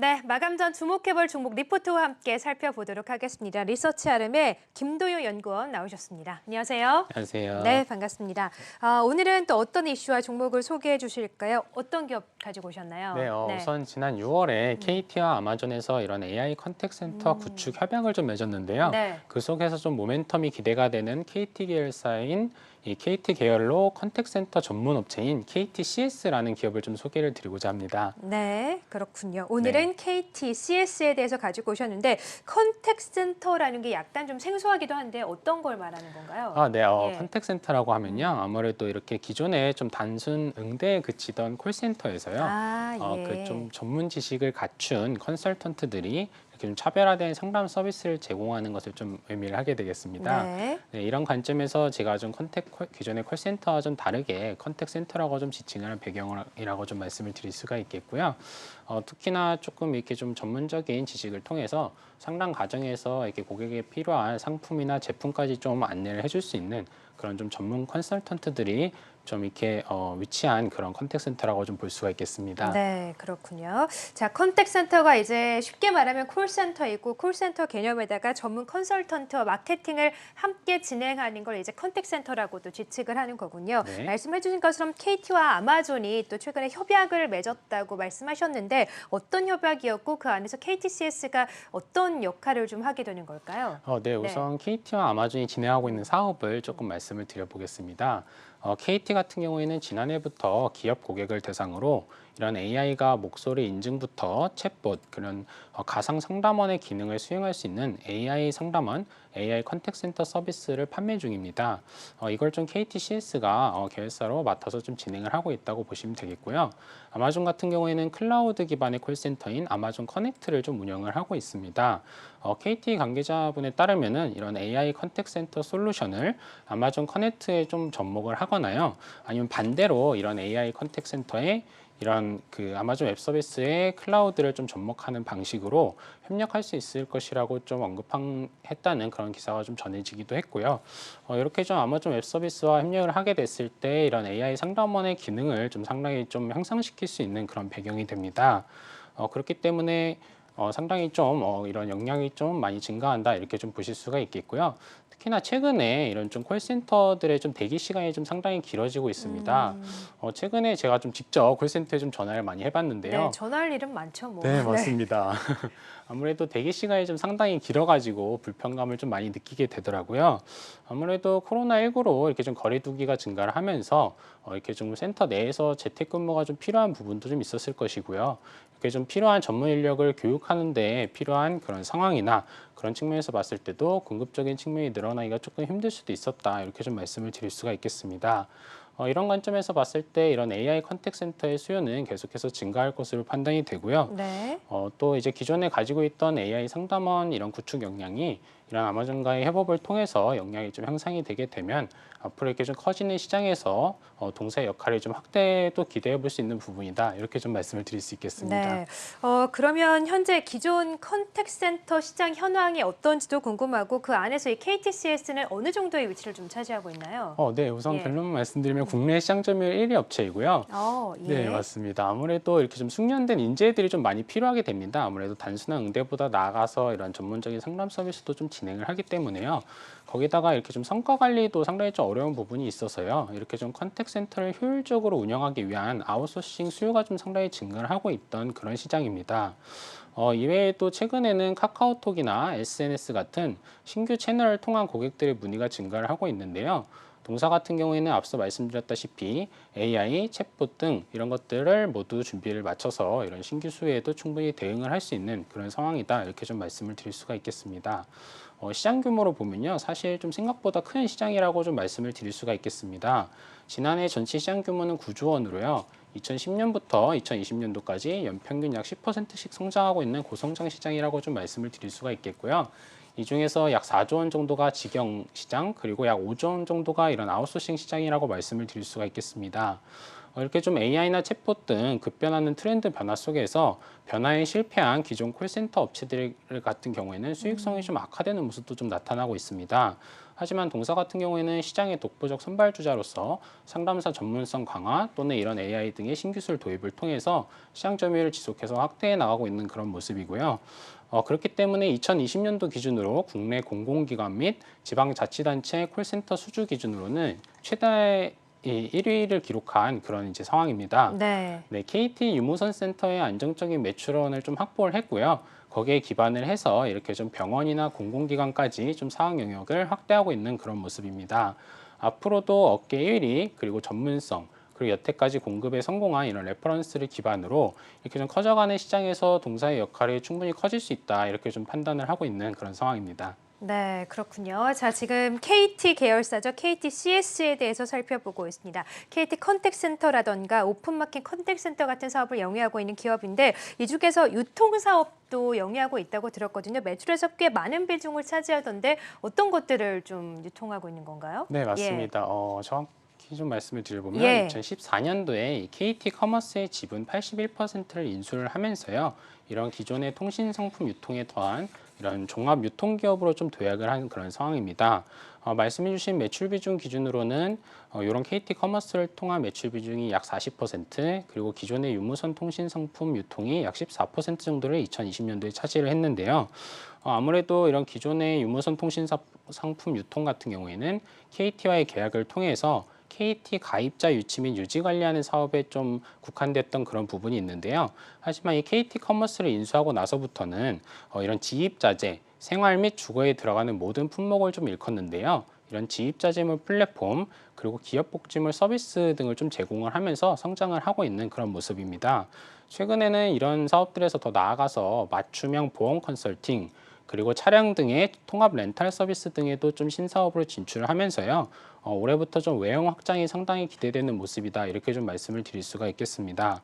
네, 마감 전 주목해볼 종목 리포트와 함께 살펴보도록 하겠습니다. 리서치 아름의 김도효 연구원 나오셨습니다. 안녕하세요. 안녕하세요. 네, 반갑습니다. 오늘은 또 어떤 이슈와 종목을 소개해 주실까요? 어떤 기업 가지고 오셨나요? 네, 네. 우선 지난 6월에 음. KT와 아마존에서 이런 AI 컨택센터 음. 구축 협약을 좀 맺었는데요. 네. 그 속에서 좀 모멘텀이 기대가 되는 KT 계열사인 이 KT 계열로 컨택센터 전문 업체인 KTCS라는 기업을 좀 소개를 드리고자 합니다. 네, 그렇군요. 네. 오늘은 KTCS에 대해서 가지고 오셨는데 컨택센터라는 게 약간 좀 생소하기도 한데 어떤 걸 말하는 건가요? 네, 예. 컨택센터라고 하면요. 음. 아무래도 이렇게 기존에 좀 단순 응대에 그치던 콜센터에서요. 아, 그 좀 예. 전문 지식을 갖춘 컨설턴트들이 이렇게 좀 차별화된 상담 서비스를 제공하는 것을 좀 의미를 하게 되겠습니다. 네. 네, 이런 관점에서 제가 좀 기존의 콜센터와 좀 다르게 컨택센터라고 좀 지칭을 한 배경이라고 좀 말씀을 드릴 수가 있겠고요. 특히나 조금 이렇게 좀 전문적인 지식을 통해서 상담 과정에서 이렇게 고객에 필요한 상품이나 제품까지 좀 안내를 해줄 수 있는 그런 좀 전문 컨설턴트들이 좀 이렇게 위치한 그런 컨택센터라고 좀 볼 수가 있겠습니다. 네, 그렇군요. 자, 컨택센터가 이제 쉽게 말하면 콜센터이고 콜센터 개념에다가 전문 컨설턴트와 마케팅을 함께 진행하는 걸 이제 컨택센터라고도 지칭을 하는 거군요. 네. 말씀해 주신 것처럼 KT와 아마존이 또 최근에 협약을 맺었다고 말씀하셨는데 어떤 협약이었고 그 안에서 KTCS가 어떤 역할을 좀 하게 되는 걸까요? 네, 네. 우선 KT와 아마존이 진행하고 있는 음. 사업을 조금 말씀을 드려보겠습니다. KT 같은 경우에는 지난해부터 기업 고객을 대상으로 이런 AI가 목소리 인증부터 챗봇, 그런 가상 상담원의 기능을 수행할 수 있는 AI 상담원, AI 컨택센터 서비스를 판매 중입니다. 이걸 좀 KTCS가 계열사로 맡아서 좀 진행을 하고 있다고 보시면 되겠고요. 아마존 같은 경우에는 클라우드 기반의 콜센터인 아마존 커넥트를 좀 운영을 하고 있습니다. KT 관계자분에 따르면은 이런 AI 컨택센터 솔루션을 아마존 커넥트에 좀 접목을 하거나요. 아니면 반대로 이런 AI 컨택센터에 이런 그 아마존 웹 서비스의 클라우드를 좀 접목하는 방식으로 협력할 수 있을 것이라고 좀 언급했다는 그런 기사가 좀 전해지기도 했고요. 이렇게 좀 아마존 웹 서비스와 협력을 하게 됐을 때 이런 AI 상담원의 기능을 좀 상당히 좀 향상시킬 수 있는 그런 배경이 됩니다. 그렇기 때문에 상당히 좀 이런 역량이 좀 많이 증가한다 이렇게 좀 보실 수가 있겠고요. 특히나 최근에 이런 좀 콜센터들의 좀 대기 시간이 좀 상당히 길어지고 있습니다. 음. 최근에 제가 좀 직접 콜센터에 좀 전화를 많이 네, 해봤는데요. 전화할 일은 많죠, 뭐. 네, 네. 맞습니다. 아무래도 대기 시간이 좀 상당히 길어가지고 불편감을 좀 많이 느끼게 되더라고요. 아무래도 코로나19로 이렇게 좀 거리두기가 증가를 하면서 이렇게 좀 센터 내에서 재택근무가 좀 필요한 부분도 좀 있었을 것이고요. 이렇게 좀 필요한 전문 인력을 교육하는 데 필요한 그런 상황이나 그런 측면에서 봤을 때도 공급적인 측면이 늘어나기가 조금 힘들 수도 있었다. 이렇게 좀 말씀을 드릴 수가 있겠습니다. 이런 관점에서 봤을 때 이런 AI 컨택센터의 수요는 계속해서 증가할 것으로 판단이 되고요. 네. 또 이제 기존에 가지고 있던 AI 상담원 이런 구축 역량이 이런 아마존과의 협업을 통해서 역량이 좀 향상이 되게 되면 앞으로 이렇게 좀 커지는 시장에서 동사의 역할을 좀 확대도 기대해 볼 수 있는 부분이다. 이렇게 좀 말씀을 드릴 수 있겠습니다. 네. 그러면 현재 기존 컨택센터 시장 현황이 어떤지도 궁금하고 그 안에서 이 KTCS는 어느 정도의 위치를 좀 차지하고 있나요? 네, 우선 예. 결론만 말씀드리면 국내 시장 점유율 1위 업체이고요. 네, 예. 맞습니다. 아무래도 이렇게 좀 숙련된 인재들이 좀 많이 필요하게 됩니다. 아무래도 단순한 응대보다 나아가서 이런 전문적인 상담 서비스도 좀 진행을 하기 때문에요. 거기다가 이렇게 좀 성과 관리도 상당히 좀 어려운 부분이 있어서요. 이렇게 좀 컨택센터를 효율적으로 운영하기 위한 아웃소싱 수요가 좀 상당히 증가를 하고 있던 그런 시장입니다. 이외에도 최근에는 카카오톡이나 SNS 같은 신규 채널을 통한 고객들의 문의가 증가를 하고 있는데요. 동사 같은 경우에는 앞서 말씀드렸다시피 AI, 챗봇 등 이런 것들을 모두 준비를 마쳐서 이런 신규 수요에도 충분히 대응을 할 수 있는 그런 상황이다. 이렇게 좀 말씀을 드릴 수가 있겠습니다. 시장 규모로 보면요. 사실 좀 생각보다 큰 시장이라고 좀 말씀을 드릴 수가 있겠습니다. 지난해 전체 시장 규모는 9조 원으로요. 2010년부터 2020년도까지 연평균 약 10%씩 성장하고 있는 고성장 시장이라고 좀 말씀을 드릴 수가 있겠고요. 이 중에서 약 4조 원 정도가 직영 시장, 그리고 약 5조 원 정도가 이런 아웃소싱 시장이라고 말씀을 드릴 수가 있겠습니다. 이렇게 좀 AI나 챗봇 등 급변하는 트렌드 변화 속에서 변화에 실패한 기존 콜센터 업체들 같은 경우에는 수익성이 좀 악화되는 모습도 좀 나타나고 있습니다. 하지만 동사 같은 경우에는 시장의 독보적 선발주자로서 상담사 전문성 강화 또는 이런 AI 등의 신기술 도입을 통해서 시장 점유율을 지속해서 확대해 나가고 있는 그런 모습이고요. 그렇기 때문에 2020년도 기준으로 국내 공공기관 및 지방자치단체 콜센터 수주 기준으로는 최다의 1위를 기록한 그런 이제 상황입니다. 네. 네, KT 유무선 센터의 안정적인 매출원을 좀 확보를 했고요. 거기에 기반을 해서 이렇게 좀 병원이나 공공기관까지 좀 사업 영역을 확대하고 있는 그런 모습입니다. 앞으로도 업계 1위 그리고 전문성 그리고 여태까지 공급에 성공한 이런 레퍼런스를 기반으로 이렇게 좀 커져가는 시장에서 동사의 역할이 충분히 커질 수 있다 이렇게 좀 판단을 하고 있는 그런 상황입니다. 네, 그렇군요. 자, 지금 KT 계열사죠. KT CS에 대해서 살펴보고 있습니다. KT 컨택센터라던가 오픈마켓 컨택센터 같은 사업을 영위하고 있는 기업인데 이 중에서 유통사업도 영위하고 있다고 들었거든요. 매출에서 꽤 많은 비중을 차지하던데 어떤 것들을 좀 유통하고 있는 건가요? 네, 예. 맞습니다. 정확히 좀 말씀을 드려보면 예. 2014년도에 KT 커머스의 지분 81%를 인수를 하면서요. 이런 기존의 통신 상품 유통에 더한 이런 종합 유통기업으로 좀 도약을 한 그런 상황입니다. 말씀해주신 매출 비중 기준으로는 이런 KT 커머스를 통한 매출 비중이 약 40%, 그리고 기존의 유무선 통신 상품 유통이 약 14% 정도를 2020년도에 차지를 했는데요. 아무래도 이런 기존의 유무선 통신 상품 유통 같은 경우에는 KT와의 계약을 통해서 KT 가입자 유치 및 유지 관리하는 사업에 좀 국한됐던 그런 부분이 있는데요. 하지만 이 KT 커머스를 인수하고 나서부터는 이런 지입자재, 생활 및 주거에 들어가는 모든 품목을 좀 일컫는데요. 이런 지입자재물 플랫폼, 그리고 기업 복지물 서비스 등을 좀 제공을 하면서 성장을 하고 있는 그런 모습입니다. 최근에는 이런 사업들에서 더 나아가서 맞춤형 보험 컨설팅, 그리고 차량 등의 통합 렌탈 서비스 등에도 좀 신사업으로 진출을 하면서요. 올해부터 좀 외형 확장이 상당히 기대되는 모습이다. 이렇게 좀 말씀을 드릴 수가 있겠습니다.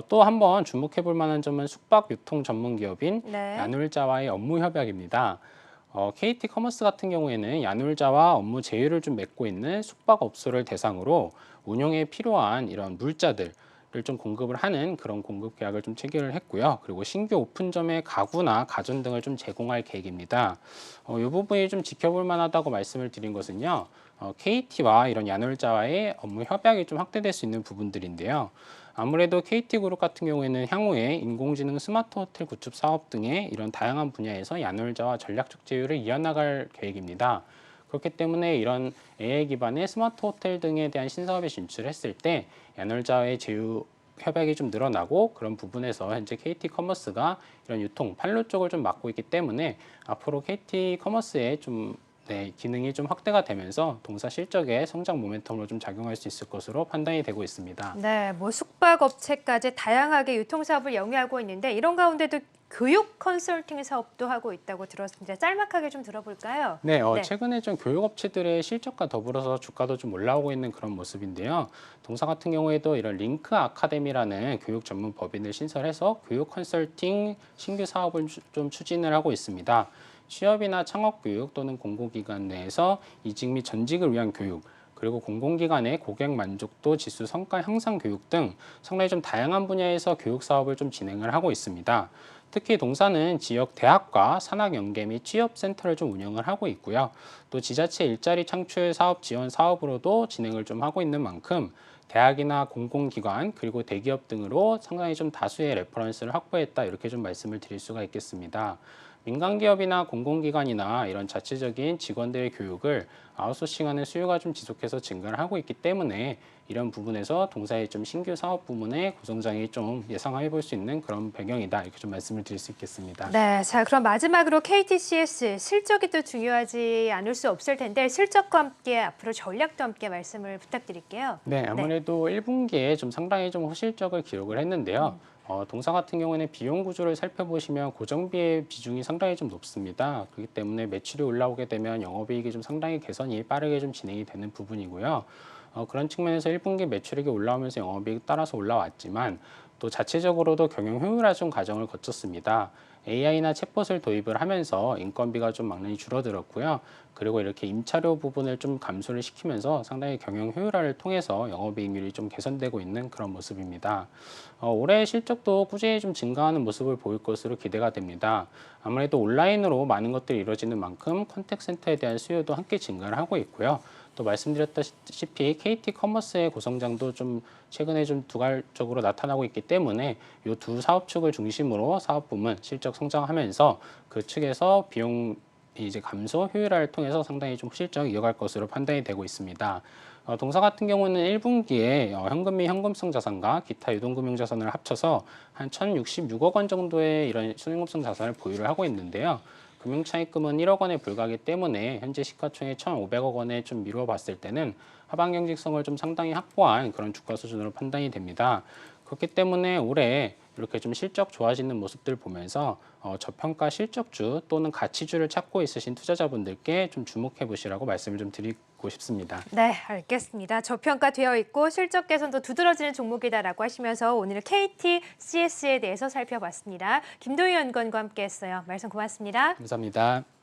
또 한번 주목해 볼 만한 점은 숙박 유통 전문 기업인 네. 야놀자와의 업무 협약입니다. KT 커머스 같은 경우에는 야놀자와 업무 제휴를 좀 맺고 있는 숙박업소를 대상으로 운영에 필요한 이런 물자들 좀 공급을 하는 그런 공급 계약을 좀 체결을 했고요. 그리고 신규 오픈점의 가구나 가전 등을 좀 제공할 계획입니다. 이 부분이 좀 지켜볼 만하다고 말씀을 드린 것은요. KT와 이런 야놀자와의 업무 협약이 좀 확대될 수 있는 부분들인데요. 아무래도 KT그룹 같은 경우에는 향후에 인공지능 스마트 호텔 구축 사업 등의 이런 다양한 분야에서 야놀자와 전략적 제휴를 이어나갈 계획입니다. 그렇기 때문에 이런 AI 기반의 스마트 호텔 등에 대한 신사업에 진출했을 때 야놀자와의 제휴 협약이 좀 늘어나고 그런 부분에서 현재 KT 커머스가 이런 유통, 판로 쪽을 좀 맡고 있기 때문에 앞으로 KT 커머스의 좀 기능이 좀 확대가 되면서 동사 실적의 성장 모멘텀으로 좀 작용할 수 있을 것으로 판단이 되고 있습니다. 네, 뭐 숙박업체까지 다양하게 유통사업을 영위하고 있는데 이런 가운데도 교육 컨설팅 사업도 하고 있다고 들었습니다. 짤막하게 좀 들어볼까요? 네, 네. 최근에 좀 교육업체들의 실적과 더불어서 주가도 좀 올라오고 있는 그런 모습인데요. 동사 같은 경우에도 이런 링크 아카데미라는 교육 전문 법인을 신설해서 교육 컨설팅 신규 사업을 좀 추진을 하고 있습니다. 취업이나 창업 교육 또는 공공기관 내에서 이직 및 전직을 위한 교육, 그리고 공공기관의 고객 만족도 지수 성과 향상 교육 등 상당히 좀 다양한 분야에서 교육 사업을 좀 진행을 하고 있습니다. 특히 동사는 지역 대학과 산학 연계 및 취업 센터를 좀 운영을 하고 있고요. 또 지자체 일자리 창출 사업 지원 사업으로도 진행을 좀 하고 있는 만큼 대학이나 공공기관 그리고 대기업 등으로 상당히 좀 다수의 레퍼런스를 확보했다 이렇게 좀 말씀을 드릴 수가 있겠습니다. 민간 기업이나 공공기관이나 이런 자체적인 직원들의 교육을 아웃소싱하는 수요가 좀 지속해서 증가를 하고 있기 때문에 이런 부분에서 동사의 좀 신규 사업 부문의 구성장이 좀 예상해 볼 수 있는 그런 배경이다 이렇게 좀 말씀을 드릴 수 있겠습니다. 네, 자 그럼 마지막으로 KTCS 실적이 또 중요하지 않을 수 없을 텐데 실적과 함께 앞으로 전략도 함께 말씀을 부탁드릴게요. 네, 아무래도 1분기에 좀 상당히 좀 호실적을 기록을 했는데요. 동사 같은 경우에는 비용 구조를 살펴보시면 고정비의 비중이 상당히 좀 높습니다. 그렇기 때문에 매출이 올라오게 되면 영업이익이 좀 상당히 개선이 빠르게 좀 진행이 되는 부분이고요. 그런 측면에서 1분기 매출액이 올라오면서 영업이익 따라서 올라왔지만 또 자체적으로도 경영 효율화 좀 과정을 거쳤습니다. AI나 챗봇을 도입을 하면서 인건비가 좀 많이 줄어들었고요. 그리고 이렇게 임차료 부분을 좀 감소를 시키면서 상당히 경영 효율화를 통해서 영업이익률이 좀 개선되고 있는 그런 모습입니다. 올해 실적도 꾸준히 좀 증가하는 모습을 보일 것으로 기대가 됩니다. 아무래도 온라인으로 많은 것들이 이루어지는 만큼 컨택센터에 대한 수요도 함께 증가를 하고 있고요. 또 말씀드렸다시피 KT 커머스의 고성장도 좀 최근에 좀 두괄적으로 나타나고 있기 때문에 이 두 사업 축을 중심으로 사업 부문 실적 성장하면서 그 측에서 비용 이제 감소 효율화를 통해서 상당히 좀 실적 이어갈 것으로 판단이 되고 있습니다. 동사 같은 경우는 1분기에 현금 및 현금성 자산과 기타 유동금융 자산을 합쳐서 한 1,066억 원 정도의 이런 순현금성 자산을 보유를 하고 있는데요. 금융차입금은 1억 원에 불과하기 때문에 현재 시가총액 1,500억 원에 좀 미루어 봤을 때는 하반 경직성을 좀 상당히 확보한 그런 주가 수준으로 판단이 됩니다. 그렇기 때문에 올해 이렇게 좀 실적 좋아지는 모습들 보면서 저평가 실적주 또는 가치주를 찾고 있으신 투자자분들께 좀 주목해 보시라고 말씀을 좀 드리고 싶습니다. 네, 알겠습니다. 저평가되어 있고 실적 개선도 두드러지는 종목이다라고 하시면서 오늘 KT CS에 대해서 살펴봤습니다. 김도희 연구원과 함께했어요. 말씀 고맙습니다. 감사합니다.